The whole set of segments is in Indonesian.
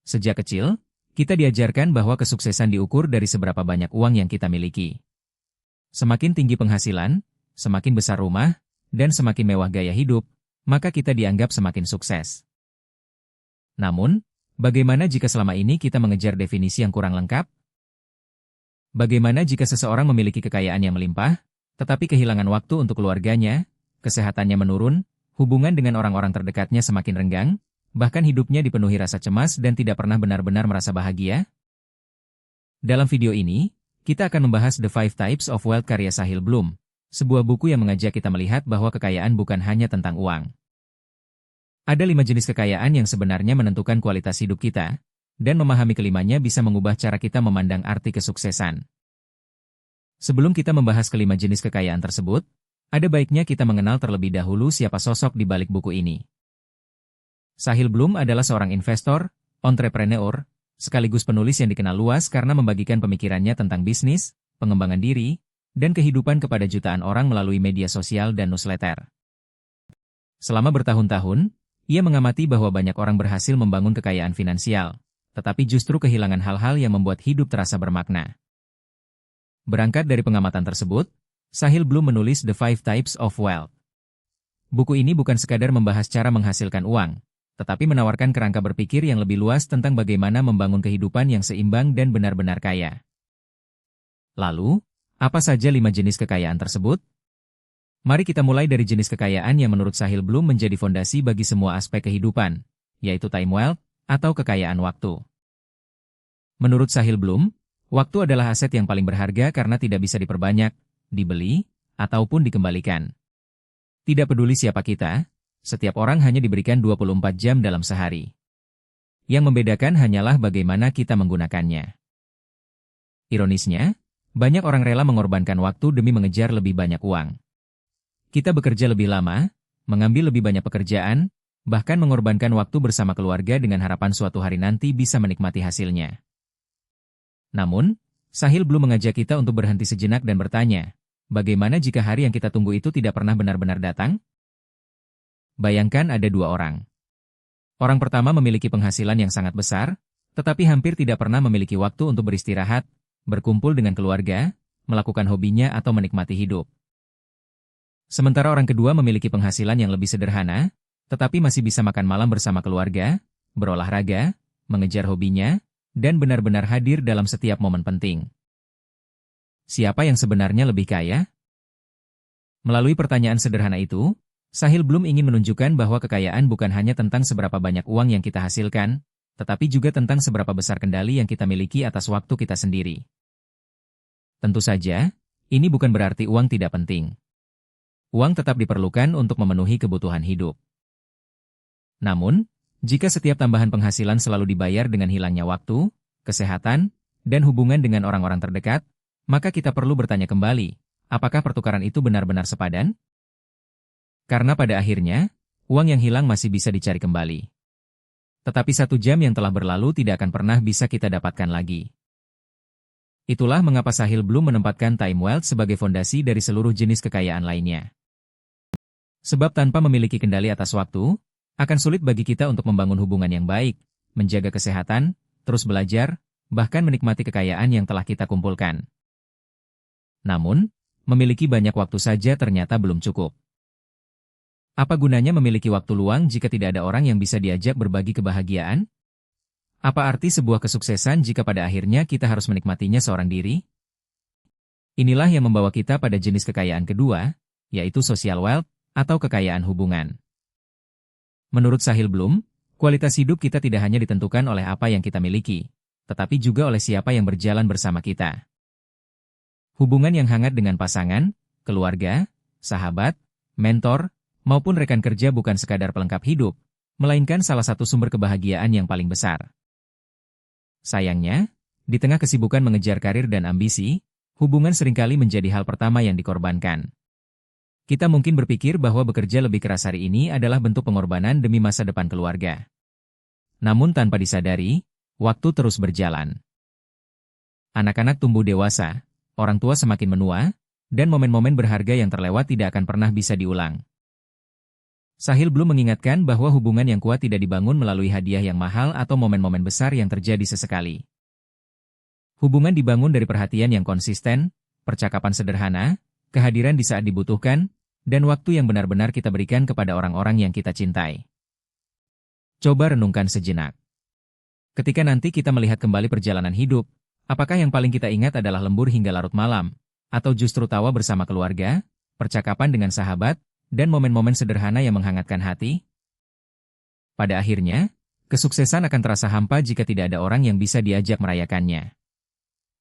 Sejak kecil, kita diajarkan bahwa kesuksesan diukur dari seberapa banyak uang yang kita miliki. Semakin tinggi penghasilan, semakin besar rumah, dan semakin mewah gaya hidup, maka kita dianggap semakin sukses. Namun, bagaimana jika selama ini kita mengejar definisi yang kurang lengkap? Bagaimana jika seseorang memiliki kekayaan yang melimpah, tetapi kehilangan waktu untuk keluarganya, kesehatannya menurun, hubungan dengan orang-orang terdekatnya semakin renggang, bahkan hidupnya dipenuhi rasa cemas dan tidak pernah benar-benar merasa bahagia? Dalam video ini, kita akan membahas The 5 Types of Wealth karya Sahil Bloom, sebuah buku yang mengajak kita melihat bahwa kekayaan bukan hanya tentang uang. Ada 5 jenis kekayaan yang sebenarnya menentukan kualitas hidup kita, dan memahami kelimanya bisa mengubah cara kita memandang arti kesuksesan. Sebelum kita membahas kelima jenis kekayaan tersebut, ada baiknya kita mengenal terlebih dahulu siapa sosok di balik buku ini. Sahil Bloom adalah seorang investor, entrepreneur, sekaligus penulis yang dikenal luas karena membagikan pemikirannya tentang bisnis, pengembangan diri, dan kehidupan kepada jutaan orang melalui media sosial dan newsletter. Selama bertahun-tahun, ia mengamati bahwa banyak orang berhasil membangun kekayaan finansial, tetapi justru kehilangan hal-hal yang membuat hidup terasa bermakna. Berangkat dari pengamatan tersebut, Sahil Bloom menulis The 5 Types of Wealth. Buku ini bukan sekadar membahas cara menghasilkan uang, tetapi menawarkan kerangka berpikir yang lebih luas tentang bagaimana membangun kehidupan yang seimbang dan benar-benar kaya. Lalu, apa saja 5 jenis kekayaan tersebut? Mari kita mulai dari jenis kekayaan yang menurut Sahil Bloom menjadi fondasi bagi semua aspek kehidupan, yaitu time wealth, atau kekayaan waktu. Menurut Sahil Bloom, waktu adalah aset yang paling berharga karena tidak bisa diperbanyak, dibeli, ataupun dikembalikan. Tidak peduli siapa kita, setiap orang hanya diberikan 24 jam dalam sehari. Yang membedakan hanyalah bagaimana kita menggunakannya. Ironisnya, banyak orang rela mengorbankan waktu demi mengejar lebih banyak uang. Kita bekerja lebih lama, mengambil lebih banyak pekerjaan, bahkan mengorbankan waktu bersama keluarga dengan harapan suatu hari nanti bisa menikmati hasilnya. Namun, Sahil Bloom mengajak kita untuk berhenti sejenak dan bertanya, bagaimana jika hari yang kita tunggu itu tidak pernah benar-benar datang? Bayangkan ada 2 orang. Orang pertama memiliki penghasilan yang sangat besar, tetapi hampir tidak pernah memiliki waktu untuk beristirahat, berkumpul dengan keluarga, melakukan hobinya atau menikmati hidup. Sementara orang kedua memiliki penghasilan yang lebih sederhana, tetapi masih bisa makan malam bersama keluarga, berolahraga, mengejar hobinya, dan benar-benar hadir dalam setiap momen penting. Siapa yang sebenarnya lebih kaya? Melalui pertanyaan sederhana itu, Sahil Bloom ingin menunjukkan bahwa kekayaan bukan hanya tentang seberapa banyak uang yang kita hasilkan, tetapi juga tentang seberapa besar kendali yang kita miliki atas waktu kita sendiri. Tentu saja, ini bukan berarti uang tidak penting. Uang tetap diperlukan untuk memenuhi kebutuhan hidup. Namun, jika setiap tambahan penghasilan selalu dibayar dengan hilangnya waktu, kesehatan, dan hubungan dengan orang-orang terdekat, maka kita perlu bertanya kembali, apakah pertukaran itu benar-benar sepadan? Karena pada akhirnya, uang yang hilang masih bisa dicari kembali. Tetapi 1 jam yang telah berlalu tidak akan pernah bisa kita dapatkan lagi. Itulah mengapa Sahil Bloom menempatkan time wealth sebagai fondasi dari seluruh jenis kekayaan lainnya. Sebab tanpa memiliki kendali atas waktu, akan sulit bagi kita untuk membangun hubungan yang baik, menjaga kesehatan, terus belajar, bahkan menikmati kekayaan yang telah kita kumpulkan. Namun, memiliki banyak waktu saja ternyata belum cukup. Apa gunanya memiliki waktu luang jika tidak ada orang yang bisa diajak berbagi kebahagiaan? Apa arti sebuah kesuksesan jika pada akhirnya kita harus menikmatinya seorang diri? Inilah yang membawa kita pada jenis kekayaan kedua, yaitu social wealth, atau kekayaan hubungan. Menurut Sahil Bloom, kualitas hidup kita tidak hanya ditentukan oleh apa yang kita miliki, tetapi juga oleh siapa yang berjalan bersama kita. Hubungan yang hangat dengan pasangan, keluarga, sahabat, mentor, maupun rekan kerja bukan sekadar pelengkap hidup, melainkan salah satu sumber kebahagiaan yang paling besar. Sayangnya, di tengah kesibukan mengejar karir dan ambisi, hubungan seringkali menjadi hal pertama yang dikorbankan. Kita mungkin berpikir bahwa bekerja lebih keras hari ini adalah bentuk pengorbanan demi masa depan keluarga. Namun tanpa disadari, waktu terus berjalan. Anak-anak tumbuh dewasa, orang tua semakin menua, dan momen-momen berharga yang terlewat tidak akan pernah bisa diulang. Sahil Bloom mengingatkan bahwa hubungan yang kuat tidak dibangun melalui hadiah yang mahal atau momen-momen besar yang terjadi sesekali. Hubungan dibangun dari perhatian yang konsisten, percakapan sederhana, kehadiran di saat dibutuhkan, dan waktu yang benar-benar kita berikan kepada orang-orang yang kita cintai. Coba renungkan sejenak. Ketika nanti kita melihat kembali perjalanan hidup, apakah yang paling kita ingat adalah lembur hingga larut malam, atau justru tawa bersama keluarga, percakapan dengan sahabat, dan momen-momen sederhana yang menghangatkan hati? Pada akhirnya, kesuksesan akan terasa hampa jika tidak ada orang yang bisa diajak merayakannya.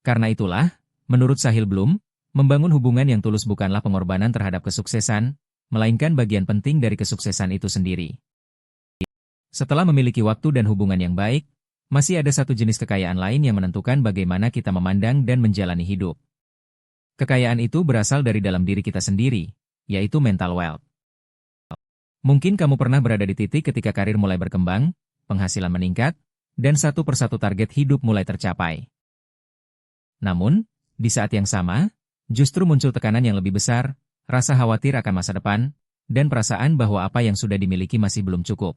Karena itulah, menurut Sahil Bloom, membangun hubungan yang tulus bukanlah pengorbanan terhadap kesuksesan, melainkan bagian penting dari kesuksesan itu sendiri. Setelah memiliki waktu dan hubungan yang baik, masih ada satu jenis kekayaan lain yang menentukan bagaimana kita memandang dan menjalani hidup. Kekayaan itu berasal dari dalam diri kita sendiri, yaitu mental wealth. Mungkin kamu pernah berada di titik ketika karir mulai berkembang, penghasilan meningkat, dan satu persatu target hidup mulai tercapai. Namun, di saat yang sama, justru muncul tekanan yang lebih besar, rasa khawatir akan masa depan, dan perasaan bahwa apa yang sudah dimiliki masih belum cukup.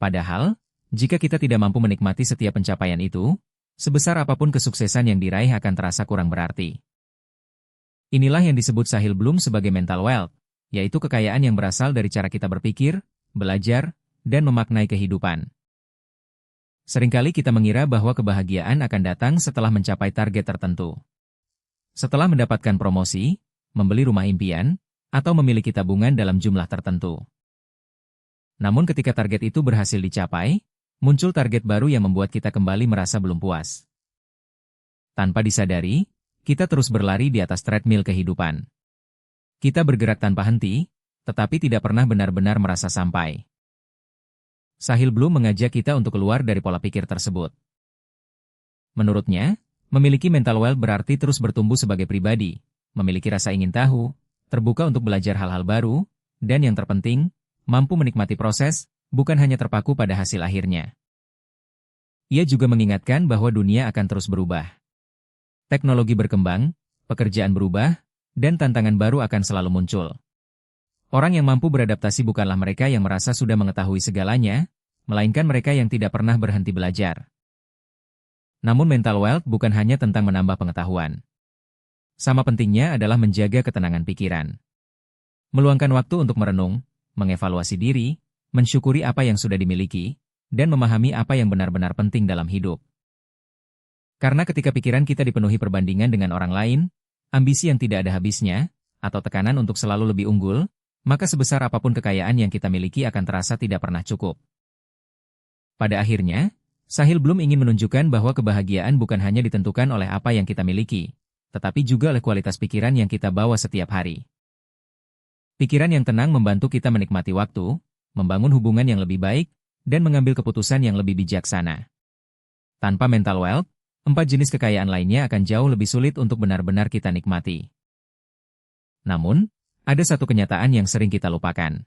Padahal, jika kita tidak mampu menikmati setiap pencapaian itu, sebesar apapun kesuksesan yang diraih akan terasa kurang berarti. Inilah yang disebut Sahil Bloom sebagai mental wealth, yaitu kekayaan yang berasal dari cara kita berpikir, belajar, dan memaknai kehidupan. Seringkali kita mengira bahwa kebahagiaan akan datang setelah mencapai target tertentu. Setelah mendapatkan promosi, membeli rumah impian, atau memiliki tabungan dalam jumlah tertentu. Namun ketika target itu berhasil dicapai, muncul target baru yang membuat kita kembali merasa belum puas. Tanpa disadari, kita terus berlari di atas treadmill kehidupan. Kita bergerak tanpa henti, tetapi tidak pernah benar-benar merasa sampai. Sahil Bloom mengajak kita untuk keluar dari pola pikir tersebut. Menurutnya, memiliki mental wealth berarti terus bertumbuh sebagai pribadi, memiliki rasa ingin tahu, terbuka untuk belajar hal-hal baru, dan yang terpenting, mampu menikmati proses, bukan hanya terpaku pada hasil akhirnya. Ia juga mengingatkan bahwa dunia akan terus berubah. Teknologi berkembang, pekerjaan berubah, dan tantangan baru akan selalu muncul. Orang yang mampu beradaptasi bukanlah mereka yang merasa sudah mengetahui segalanya, melainkan mereka yang tidak pernah berhenti belajar. Namun mental wealth bukan hanya tentang menambah pengetahuan. Sama pentingnya adalah menjaga ketenangan pikiran. Meluangkan waktu untuk merenung, mengevaluasi diri, mensyukuri apa yang sudah dimiliki, dan memahami apa yang benar-benar penting dalam hidup. Karena ketika pikiran kita dipenuhi perbandingan dengan orang lain, ambisi yang tidak ada habisnya, atau tekanan untuk selalu lebih unggul, maka sebesar apapun kekayaan yang kita miliki akan terasa tidak pernah cukup. Pada akhirnya, Sahil Bloom ingin menunjukkan bahwa kebahagiaan bukan hanya ditentukan oleh apa yang kita miliki, tetapi juga oleh kualitas pikiran yang kita bawa setiap hari. Pikiran yang tenang membantu kita menikmati waktu, membangun hubungan yang lebih baik, dan mengambil keputusan yang lebih bijaksana. Tanpa mental wealth, 4 jenis kekayaan lainnya akan jauh lebih sulit untuk benar-benar kita nikmati. Namun, ada satu kenyataan yang sering kita lupakan.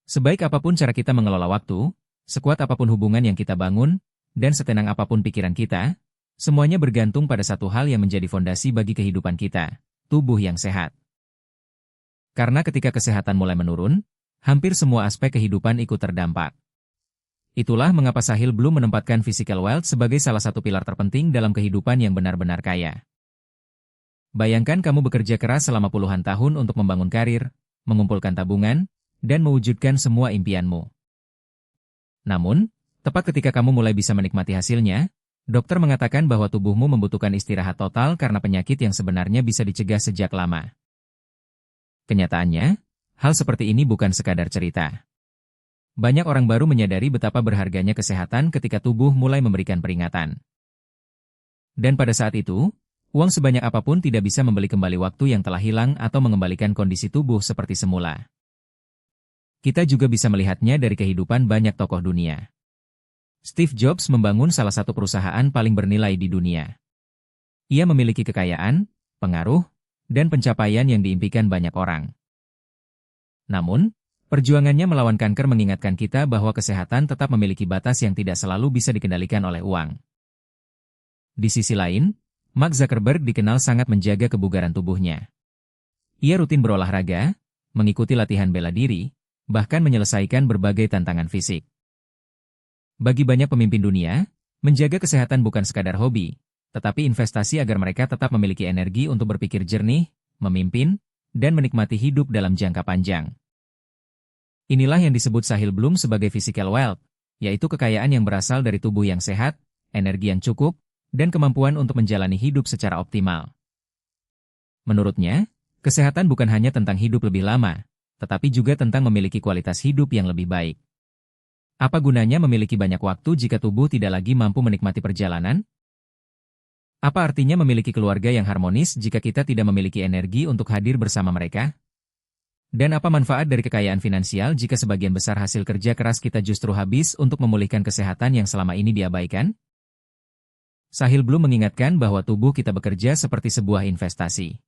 Sebaik apapun cara kita mengelola waktu, sekuat apapun hubungan yang kita bangun, dan setenang apapun pikiran kita, semuanya bergantung pada satu hal yang menjadi fondasi bagi kehidupan kita, tubuh yang sehat. Karena ketika kesehatan mulai menurun, hampir semua aspek kehidupan ikut terdampak. Itulah mengapa Sahil Bloom menempatkan physical wealth sebagai salah satu pilar terpenting dalam kehidupan yang benar-benar kaya. Bayangkan kamu bekerja keras selama puluhan tahun untuk membangun karir, mengumpulkan tabungan, dan mewujudkan semua impianmu. Namun, tepat ketika kamu mulai bisa menikmati hasilnya, dokter mengatakan bahwa tubuhmu membutuhkan istirahat total karena penyakit yang sebenarnya bisa dicegah sejak lama. Kenyataannya, hal seperti ini bukan sekadar cerita. Banyak orang baru menyadari betapa berharganya kesehatan ketika tubuh mulai memberikan peringatan. Dan pada saat itu, uang sebanyak apapun tidak bisa membeli kembali waktu yang telah hilang atau mengembalikan kondisi tubuh seperti semula. Kita juga bisa melihatnya dari kehidupan banyak tokoh dunia. Steve Jobs membangun salah satu perusahaan paling bernilai di dunia. Ia memiliki kekayaan, pengaruh, dan pencapaian yang diimpikan banyak orang. Namun, perjuangannya melawan kanker mengingatkan kita bahwa kesehatan tetap memiliki batas yang tidak selalu bisa dikendalikan oleh uang. Di sisi lain, Mark Zuckerberg dikenal sangat menjaga kebugaran tubuhnya. Ia rutin berolahraga, mengikuti latihan bela diri, bahkan menyelesaikan berbagai tantangan fisik. Bagi banyak pemimpin dunia, menjaga kesehatan bukan sekadar hobi, tetapi investasi agar mereka tetap memiliki energi untuk berpikir jernih, memimpin, dan menikmati hidup dalam jangka panjang. Inilah yang disebut Sahil Bloom sebagai physical wealth, yaitu kekayaan yang berasal dari tubuh yang sehat, energi yang cukup, dan kemampuan untuk menjalani hidup secara optimal. Menurutnya, kesehatan bukan hanya tentang hidup lebih lama, tetapi juga tentang memiliki kualitas hidup yang lebih baik. Apa gunanya memiliki banyak waktu jika tubuh tidak lagi mampu menikmati perjalanan? Apa artinya memiliki keluarga yang harmonis jika kita tidak memiliki energi untuk hadir bersama mereka? Dan apa manfaat dari kekayaan finansial jika sebagian besar hasil kerja keras kita justru habis untuk memulihkan kesehatan yang selama ini diabaikan? Sahil Bloom mengingatkan bahwa tubuh kita bekerja seperti sebuah investasi.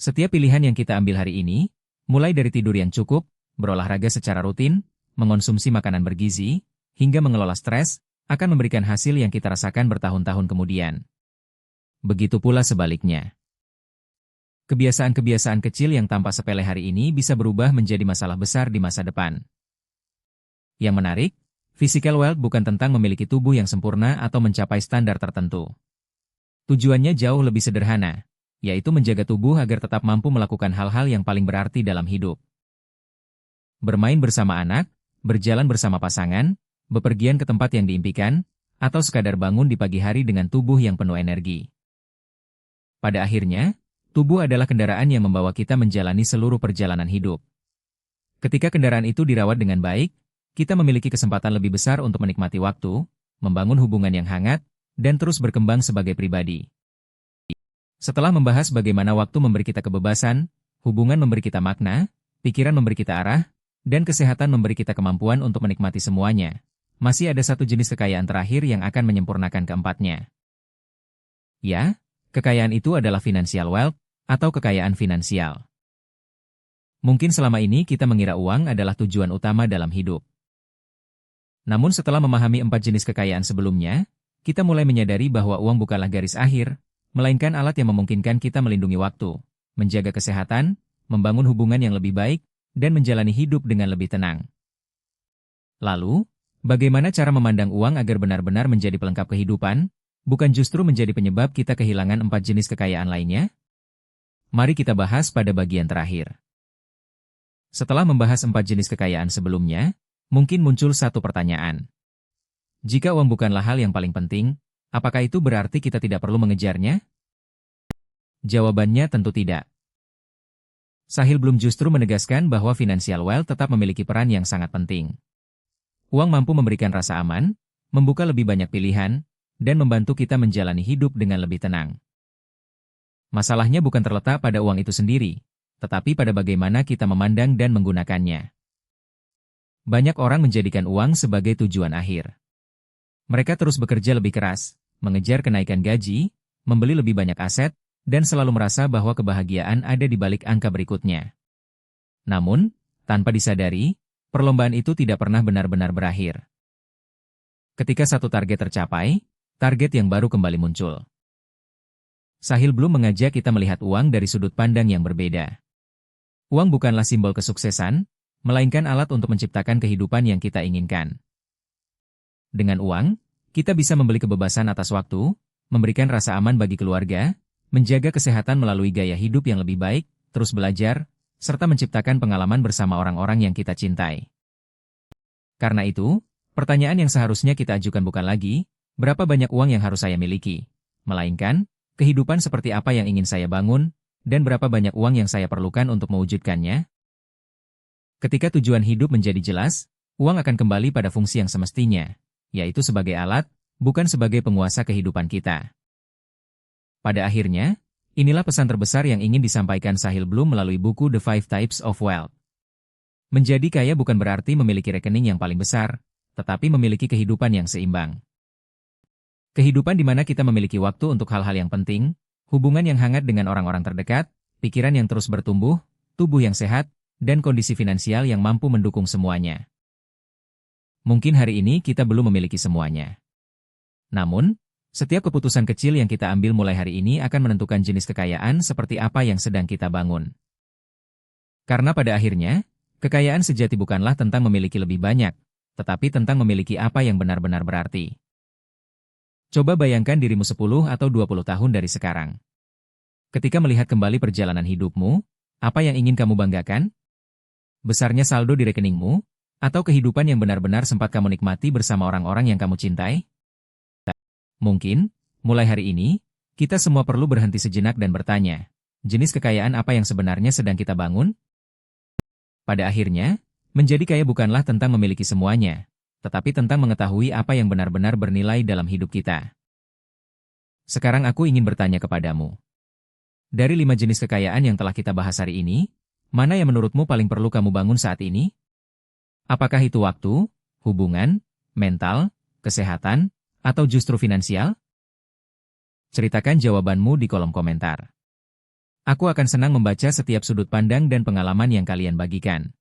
Setiap pilihan yang kita ambil hari ini, mulai dari tidur yang cukup, berolahraga secara rutin, mengonsumsi makanan bergizi, hingga mengelola stres, akan memberikan hasil yang kita rasakan bertahun-tahun kemudian. Begitu pula sebaliknya. Kebiasaan-kebiasaan kecil yang tampak sepele hari ini bisa berubah menjadi masalah besar di masa depan. Yang menarik, physical wealth bukan tentang memiliki tubuh yang sempurna atau mencapai standar tertentu. Tujuannya jauh lebih sederhana, yaitu menjaga tubuh agar tetap mampu melakukan hal-hal yang paling berarti dalam hidup. Bermain bersama anak, berjalan bersama pasangan, bepergian ke tempat yang diimpikan, atau sekadar bangun di pagi hari dengan tubuh yang penuh energi. Pada akhirnya, tubuh adalah kendaraan yang membawa kita menjalani seluruh perjalanan hidup. Ketika kendaraan itu dirawat dengan baik, kita memiliki kesempatan lebih besar untuk menikmati waktu, membangun hubungan yang hangat, dan terus berkembang sebagai pribadi. Setelah membahas bagaimana waktu memberi kita kebebasan, hubungan memberi kita makna, pikiran memberi kita arah, dan kesehatan memberi kita kemampuan untuk menikmati semuanya, masih ada satu jenis kekayaan terakhir yang akan menyempurnakan keempatnya. Ya, kekayaan itu adalah financial wealth, atau kekayaan finansial. Mungkin selama ini kita mengira uang adalah tujuan utama dalam hidup. Namun setelah memahami 4 jenis kekayaan sebelumnya, kita mulai menyadari bahwa uang bukanlah garis akhir, melainkan alat yang memungkinkan kita melindungi waktu, menjaga kesehatan, membangun hubungan yang lebih baik, dan menjalani hidup dengan lebih tenang. Lalu, bagaimana cara memandang uang agar benar-benar menjadi pelengkap kehidupan, bukan justru menjadi penyebab kita kehilangan 4 jenis kekayaan lainnya? Mari kita bahas pada bagian terakhir. Setelah membahas 4 jenis kekayaan sebelumnya, mungkin muncul satu pertanyaan. Jika uang bukanlah hal yang paling penting, apakah itu berarti kita tidak perlu mengejarnya? Jawabannya tentu tidak. Sahil Bloom justru menegaskan bahwa financial wealth tetap memiliki peran yang sangat penting. Uang mampu memberikan rasa aman, membuka lebih banyak pilihan, dan membantu kita menjalani hidup dengan lebih tenang. Masalahnya bukan terletak pada uang itu sendiri, tetapi pada bagaimana kita memandang dan menggunakannya. Banyak orang menjadikan uang sebagai tujuan akhir. Mereka terus bekerja lebih keras, mengejar kenaikan gaji, membeli lebih banyak aset, dan selalu merasa bahwa kebahagiaan ada di balik angka berikutnya. Namun, tanpa disadari, perlombaan itu tidak pernah benar-benar berakhir. Ketika satu target tercapai, target yang baru kembali muncul. Sahil Bloom mengajak kita melihat uang dari sudut pandang yang berbeda. Uang bukanlah simbol kesuksesan, melainkan alat untuk menciptakan kehidupan yang kita inginkan. Dengan uang, kita bisa membeli kebebasan atas waktu, memberikan rasa aman bagi keluarga, menjaga kesehatan melalui gaya hidup yang lebih baik, terus belajar, serta menciptakan pengalaman bersama orang-orang yang kita cintai. Karena itu, pertanyaan yang seharusnya kita ajukan bukan lagi, berapa banyak uang yang harus saya miliki, melainkan, kehidupan seperti apa yang ingin saya bangun, dan berapa banyak uang yang saya perlukan untuk mewujudkannya? Ketika tujuan hidup menjadi jelas, uang akan kembali pada fungsi yang semestinya, yaitu sebagai alat, bukan sebagai penguasa kehidupan kita. Pada akhirnya, inilah pesan terbesar yang ingin disampaikan Sahil Bloom melalui buku The 5 Types of Wealth. Menjadi kaya bukan berarti memiliki rekening yang paling besar, tetapi memiliki kehidupan yang seimbang. Kehidupan di mana kita memiliki waktu untuk hal-hal yang penting, hubungan yang hangat dengan orang-orang terdekat, pikiran yang terus bertumbuh, tubuh yang sehat, dan kondisi finansial yang mampu mendukung semuanya. Mungkin hari ini kita belum memiliki semuanya. Namun, setiap keputusan kecil yang kita ambil mulai hari ini akan menentukan jenis kekayaan seperti apa yang sedang kita bangun. Karena pada akhirnya, Kekayaan sejati bukanlah tentang memiliki lebih banyak, tetapi tentang memiliki apa yang benar-benar berarti. Coba bayangkan dirimu 10 atau 20 tahun dari sekarang. Ketika melihat kembali perjalanan hidupmu, apa yang ingin kamu banggakan? Besarnya saldo di rekeningmu, atau kehidupan yang benar-benar sempat kamu nikmati bersama orang-orang yang kamu cintai? Mungkin, mulai hari ini, kita semua perlu berhenti sejenak dan bertanya, jenis kekayaan apa yang sebenarnya sedang kita bangun? Pada akhirnya, menjadi kaya bukanlah tentang memiliki semuanya, tetapi tentang mengetahui apa yang benar-benar bernilai dalam hidup kita. Sekarang aku ingin bertanya kepadamu. Dari 5 jenis kekayaan yang telah kita bahas hari ini, mana yang menurutmu paling perlu kamu bangun saat ini? Apakah itu waktu, hubungan, mental, kesehatan, atau justru finansial? Ceritakan jawabanmu di kolom komentar. Aku akan senang membaca setiap sudut pandang dan pengalaman yang kalian bagikan.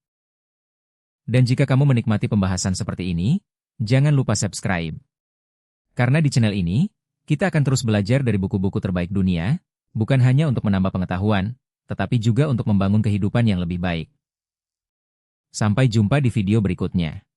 Dan jika kamu menikmati pembahasan seperti ini, jangan lupa subscribe. Karena di channel ini, kita akan terus belajar dari buku-buku terbaik dunia, bukan hanya untuk menambah pengetahuan, tetapi juga untuk membangun kehidupan yang lebih baik. Sampai jumpa di video berikutnya.